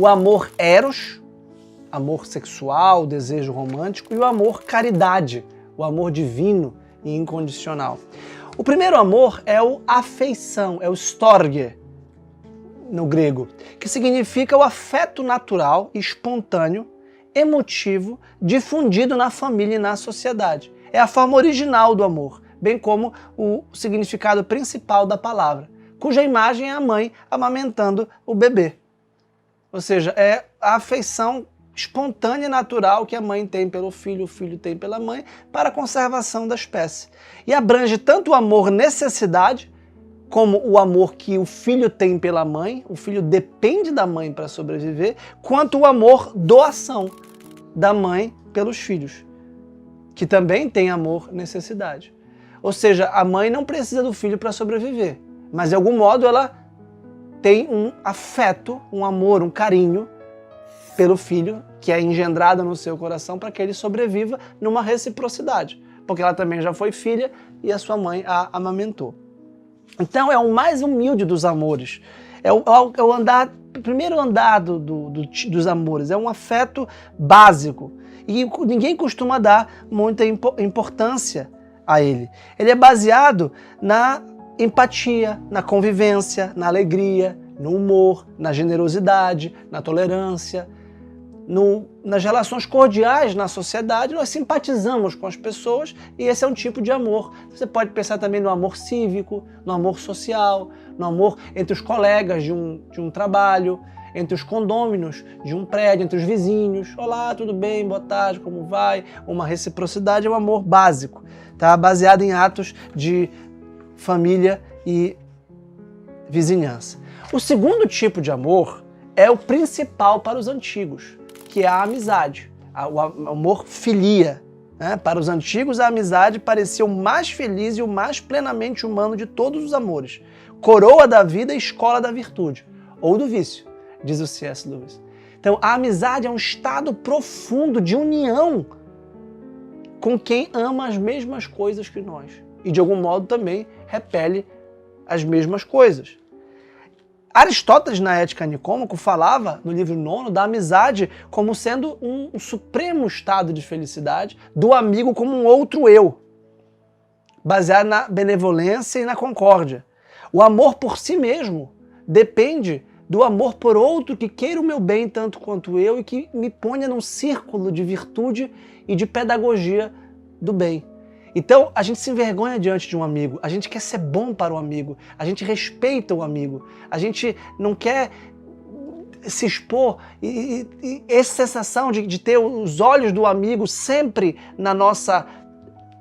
o amor eros, amor sexual, desejo romântico, e o amor caridade, o amor divino e incondicional. O primeiro amor é o afeição, é o storge, no grego, que significa o afeto natural, espontâneo, emotivo, difundido na família e na sociedade. É a forma original do amor, bem como o significado principal da palavra, cuja imagem é a mãe amamentando o bebê. Ou seja, é a afeição espontânea e natural que a mãe tem pelo filho, o filho tem pela mãe, para a conservação da espécie. E abrange tanto o amor necessidade, como o amor que o filho tem pela mãe, o filho depende da mãe para sobreviver, quanto o amor doação da mãe pelos filhos, que também tem amor necessidade. Ou seja, a mãe não precisa do filho para sobreviver, mas de algum modo ela tem um afeto, um amor, um carinho pelo filho que é engendrado no seu coração para que ele sobreviva numa reciprocidade, porque ela também já foi filha e a sua mãe a amamentou. Então é o mais humilde dos amores, é o primeiro andar dos amores, é um afeto básico e ninguém costuma dar muita importância a ele. Ele é baseado na empatia, na convivência, na alegria, no humor, na generosidade, na tolerância, nas relações cordiais na sociedade. Nós simpatizamos com as pessoas e esse é um tipo de amor. Você pode pensar também no amor cívico, no amor social, no amor entre os colegas de um trabalho, entre os condôminos de um prédio, entre os vizinhos. Olá, tudo bem? Boa tarde, como vai? Uma reciprocidade é um amor básico, tá? Baseado em atos de família e vizinhança. O segundo tipo de amor é o principal para os antigos, que é a amizade, o amor filia. Né? Para os antigos, a amizade parecia o mais feliz e o mais plenamente humano de todos os amores. Coroa da vida e escola da virtude, ou do vício, diz o C.S. Lewis. Então, a amizade é um estado profundo de união com quem ama as mesmas coisas que nós. E, de algum modo, também repele as mesmas coisas. Aristóteles, na Ética Nicômaco, falava, no livro 9, da amizade como sendo um supremo estado de felicidade, do amigo como um outro eu, baseado na benevolência e na concórdia. O amor por si mesmo depende do amor por outro que queira o meu bem tanto quanto eu e que me ponha num círculo de virtude e de pedagogia do bem. Então, a gente se envergonha diante de um amigo, a gente quer ser bom para o amigo, a gente respeita o amigo, a gente não quer se expor e essa sensação de ter os olhos do amigo sempre na nossa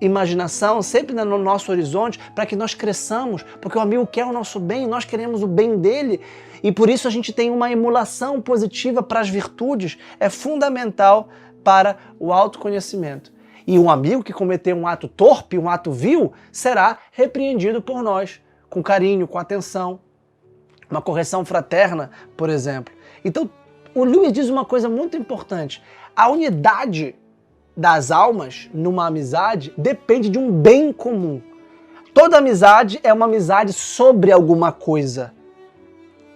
imaginação, sempre no nosso horizonte, para que nós cresçamos, porque o amigo quer o nosso bem, nós queremos o bem dele e por isso a gente tem uma emulação positiva para as virtudes, é fundamental para o autoconhecimento. E um amigo que cometer um ato torpe, um ato vil, será repreendido por nós, com carinho, com atenção. Uma correção fraterna, por exemplo. Então, o Lewis diz uma coisa muito importante. A unidade das almas numa amizade depende de um bem comum. Toda amizade é uma amizade sobre alguma coisa.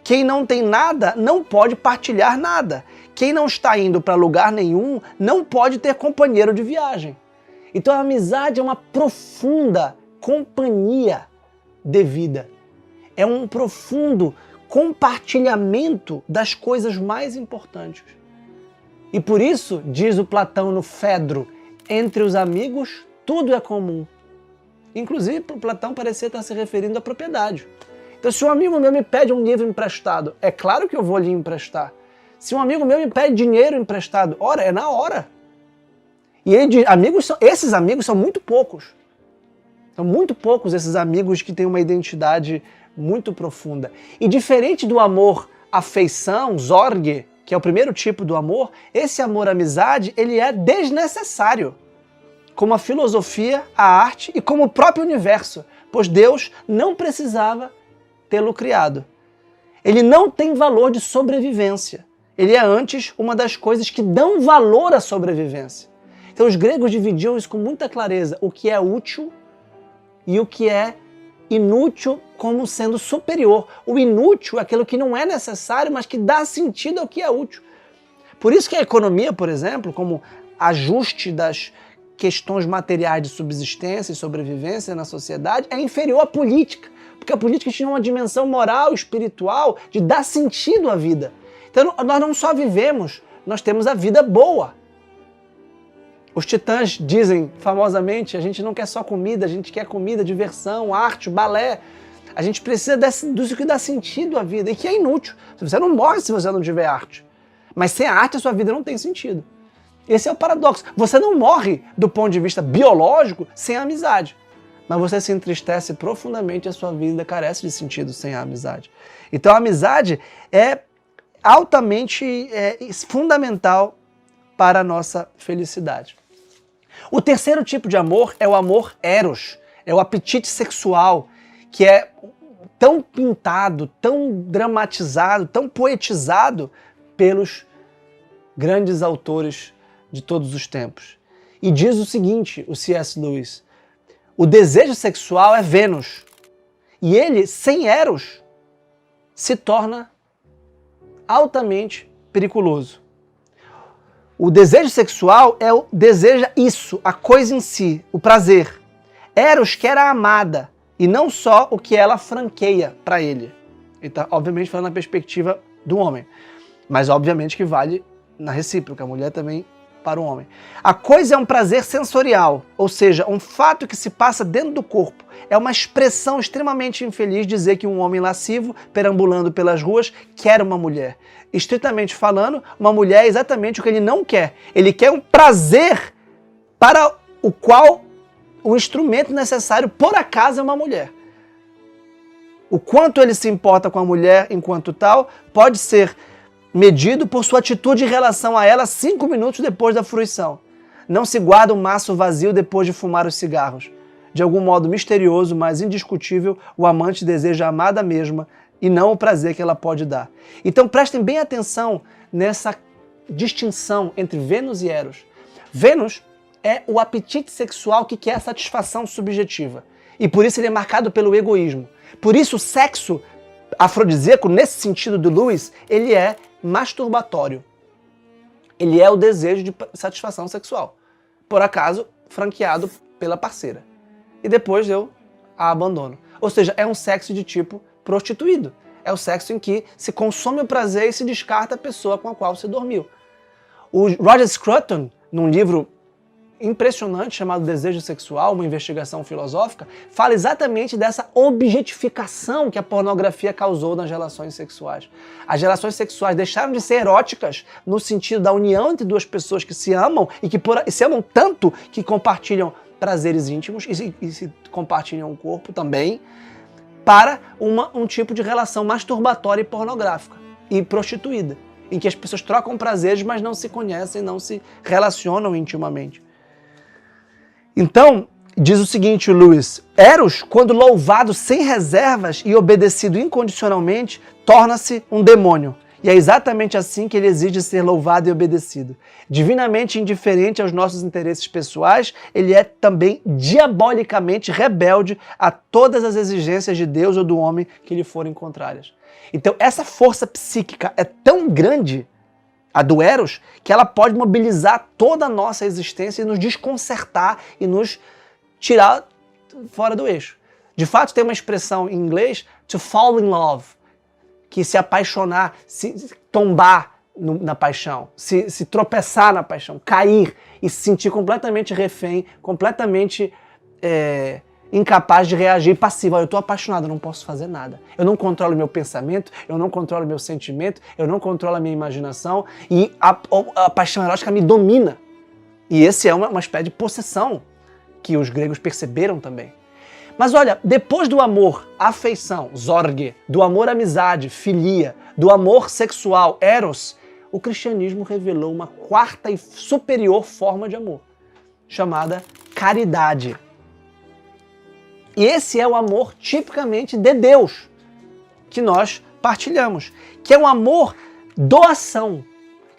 Quem não tem nada não pode partilhar nada. Quem não está indo para lugar nenhum não pode ter companheiro de viagem. Então a amizade é uma profunda companhia de vida. É um profundo compartilhamento das coisas mais importantes. E por isso, diz o Platão no Fedro, entre os amigos tudo é comum. Inclusive, para o Platão parecia estar se referindo à propriedade. Então se um amigo meu me pede um livro emprestado, é claro que eu vou lhe emprestar. Se um amigo meu me pede dinheiro emprestado, ora, é na hora. E esses amigos são muito poucos. São muito poucos esses amigos que têm uma identidade muito profunda. E diferente do amor afeição, zorge, que é o primeiro tipo do amor, esse amor-amizade, ele é desnecessário. Como a filosofia, a arte e como o próprio universo, pois Deus não precisava tê-lo criado. Ele não tem valor de sobrevivência. Ele é antes uma das coisas que dão valor à sobrevivência. Então os gregos dividiam isso com muita clareza, o que é útil e o que é inútil como sendo superior. O inútil é aquilo que não é necessário, mas que dá sentido ao que é útil. Por isso que a economia, por exemplo, como ajuste das questões materiais de subsistência e sobrevivência na sociedade, é inferior à política. Porque a política tinha uma dimensão moral, espiritual, de dar sentido à vida. Então nós não só vivemos, nós temos a vida boa. Os titãs dizem famosamente, a gente não quer só comida, a gente quer comida, diversão, arte, balé. A gente precisa disso que dá sentido à vida e que é inútil. Você não morre se você não tiver arte. Mas sem a arte a sua vida não tem sentido. Esse é o paradoxo. Você não morre do ponto de vista biológico sem a amizade. Mas você se entristece profundamente e a sua vida carece de sentido sem a amizade. Então a amizade é altamente fundamental para a nossa felicidade. O terceiro tipo de amor é o amor eros, é o apetite sexual, que é tão pintado, tão dramatizado, tão poetizado pelos grandes autores de todos os tempos. E diz o seguinte, o C.S. Lewis, o desejo sexual é Vênus, e ele, sem eros, se torna altamente perigoso. O desejo sexual deseja isso, a coisa em si, o prazer. Eros quer a amada e não só o que ela franqueia para ele. Ele está, obviamente, falando na perspectiva do homem, mas obviamente que vale na recíproca, a mulher também para o homem. A coisa é um prazer sensorial, ou seja, um fato que se passa dentro do corpo. É uma expressão extremamente infeliz dizer que um homem lascivo, perambulando pelas ruas, quer uma mulher. Estritamente falando, uma mulher é exatamente o que ele não quer. Ele quer um prazer para o qual o instrumento necessário, por acaso, é uma mulher. O quanto ele se importa com a mulher enquanto tal pode ser medido por sua atitude em relação a ela 5 minutos depois da fruição. Não se guarda um maço vazio depois de fumar os cigarros. De algum modo misterioso, mas indiscutível, o amante deseja a amada mesma e não o prazer que ela pode dar. Então prestem bem atenção nessa distinção entre Vênus e Eros. Vênus é o apetite sexual que quer a satisfação subjetiva. E por isso ele é marcado pelo egoísmo. Por isso o sexo afrodisíaco, nesse sentido do Lewis, ele é masturbatório. Ele é o desejo de satisfação sexual. Por acaso, franqueado pela parceira. E depois eu a abandono. Ou seja, é um sexo de tipo prostituído. É o sexo em que se consome o prazer e se descarta a pessoa com a qual se dormiu. O Roger Scruton, num livro impressionante chamado Desejo Sexual, uma investigação filosófica, fala exatamente dessa objetificação que a pornografia causou nas relações sexuais. As relações sexuais deixaram de ser eróticas no sentido da união entre duas pessoas que se amam e que se amam tanto que compartilham prazeres íntimos e se compartilham o corpo também, para um tipo de relação masturbatória e pornográfica e prostituída, em que as pessoas trocam prazeres, mas não se conhecem, não se relacionam intimamente. Então, diz o seguinte, o Lewis, Eros, quando louvado sem reservas e obedecido incondicionalmente, torna-se um demônio. E é exatamente assim que ele exige ser louvado e obedecido. Divinamente indiferente aos nossos interesses pessoais, ele é também diabolicamente rebelde a todas as exigências de Deus ou do homem que lhe forem contrárias. Então, essa força psíquica é tão grande, a do Eros, que ela pode mobilizar toda a nossa existência e nos desconcertar e nos tirar fora do eixo. De fato, tem uma expressão em inglês, to fall in love, que se apaixonar, se tombar na paixão, se tropeçar na paixão, cair e se sentir completamente refém, completamente incapaz de reagir, passivo. Eu estou apaixonado, eu não posso fazer nada. Eu não controlo meu pensamento, eu não controlo meu sentimento, eu não controlo a minha imaginação e a paixão erótica me domina. E esse é uma espécie de possessão que os gregos perceberam também. Mas olha, depois do amor, afeição, zorge, do amor amizade, filia, do amor sexual, eros, o cristianismo revelou uma quarta e superior forma de amor, chamada caridade. E esse é o amor tipicamente de Deus, que nós partilhamos, que é um amor doação,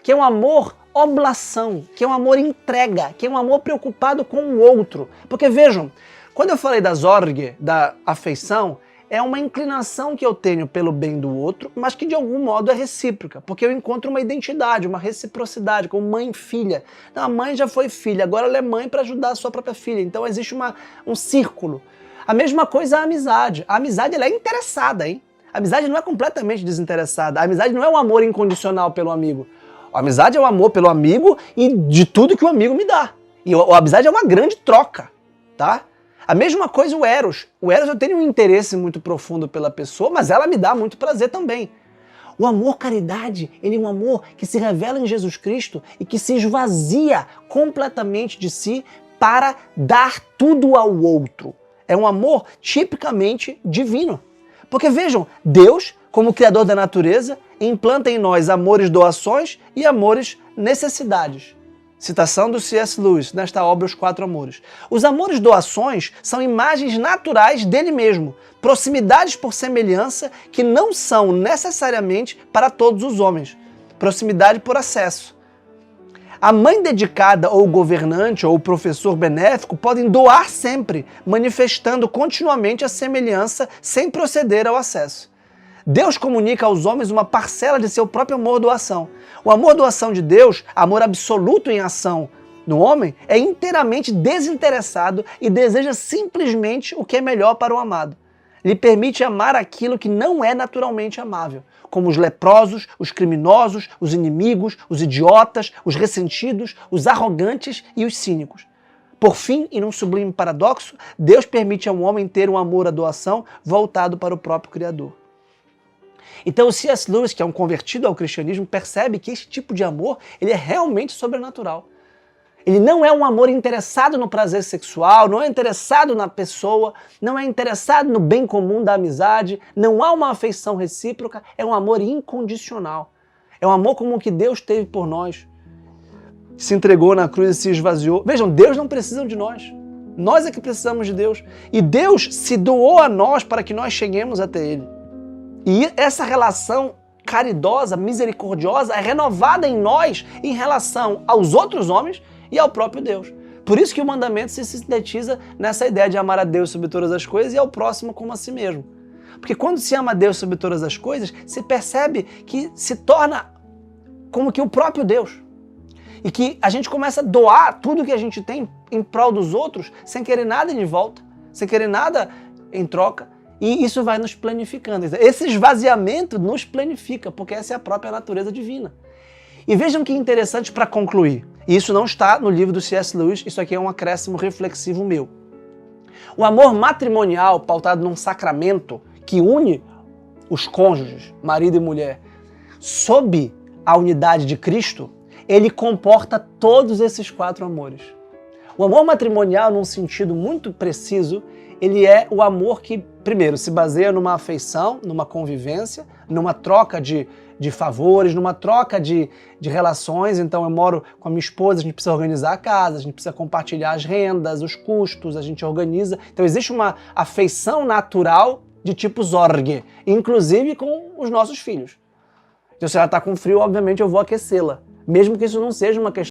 que é um amor oblação, que é um amor entrega, que é um amor preocupado com o outro. Porque vejam, Quando eu falei da Sorge, da afeição, é uma inclinação que eu tenho pelo bem do outro, mas que de algum modo é recíproca, porque eu encontro uma identidade, uma reciprocidade, como mãe e filha. Não, a mãe já foi filha, agora ela é mãe para ajudar a sua própria filha, então existe um círculo. A mesma coisa a amizade. A amizade ela é interessada, hein? A amizade não é completamente desinteressada. A amizade não é um amor incondicional pelo amigo. A amizade é o amor pelo amigo e de tudo que o amigo me dá. E a amizade é uma grande troca, tá? A mesma coisa o Eros. O Eros eu tenho um interesse muito profundo pela pessoa, mas ela me dá muito prazer também. O amor caridade, ele é um amor que se revela em Jesus Cristo e que se esvazia completamente de si para dar tudo ao outro. É um amor tipicamente divino. Porque vejam, Deus, como Criador da natureza, implanta em nós amores doações e amores necessidades. Citação do C.S. Lewis, nesta obra Os Quatro Amores. Os amores doações são imagens naturais dele mesmo, proximidades por semelhança que não são necessariamente para todos os homens, proximidade por acesso. A mãe dedicada ou o governante ou o professor benéfico podem doar sempre, manifestando continuamente a semelhança sem proceder ao acesso. Deus comunica aos homens uma parcela de seu próprio amor-doação. O amor-doação de Deus, amor absoluto em ação no homem, é inteiramente desinteressado e deseja simplesmente o que é melhor para o amado. Lhe permite amar aquilo que não é naturalmente amável, como os leprosos, os criminosos, os inimigos, os idiotas, os ressentidos, os arrogantes e os cínicos. Por fim, e num sublime paradoxo, Deus permite ao homem ter um amor à doação voltado para o próprio Criador. Então o C.S. Lewis, que é um convertido ao cristianismo, percebe que esse tipo de amor ele é realmente sobrenatural. Ele não é um amor interessado no prazer sexual, não é interessado na pessoa, não é interessado no bem comum da amizade, não há uma afeição recíproca, é um amor incondicional. É um amor como o que Deus teve por nós. Se entregou na cruz e se esvaziou. Vejam, Deus não precisa de nós. Nós é que precisamos de Deus. E Deus se doou a nós para que nós cheguemos até Ele. E essa relação caridosa, misericordiosa, é renovada em nós em relação aos outros homens e ao próprio Deus. Por isso que o mandamento se sintetiza nessa ideia de amar a Deus sobre todas as coisas e ao próximo como a si mesmo. Porque quando se ama a Deus sobre todas as coisas, se percebe que se torna como que o próprio Deus. E que a gente começa a doar tudo que a gente tem em prol dos outros sem querer nada de volta, sem querer nada em troca. E isso vai nos planificando. Esse esvaziamento nos planifica, porque essa é a própria natureza divina. E vejam que interessante para concluir. E isso não está no livro do C.S. Lewis, isso aqui é um acréscimo reflexivo meu. O amor matrimonial, pautado num sacramento que une os cônjuges, marido e mulher, sob a unidade de Cristo, ele comporta todos esses quatro amores. O amor matrimonial, num sentido muito preciso, ele é o amor que, primeiro, se baseia numa afeição, numa convivência, numa troca de favores, numa troca de relações. Então eu moro com a minha esposa, a gente precisa organizar a casa, a gente precisa compartilhar as rendas, os custos, a gente organiza. Então existe uma afeição natural de tipo Sorge, inclusive com os nossos filhos. Então se ela está com frio, obviamente eu vou aquecê-la, mesmo que isso não seja uma questão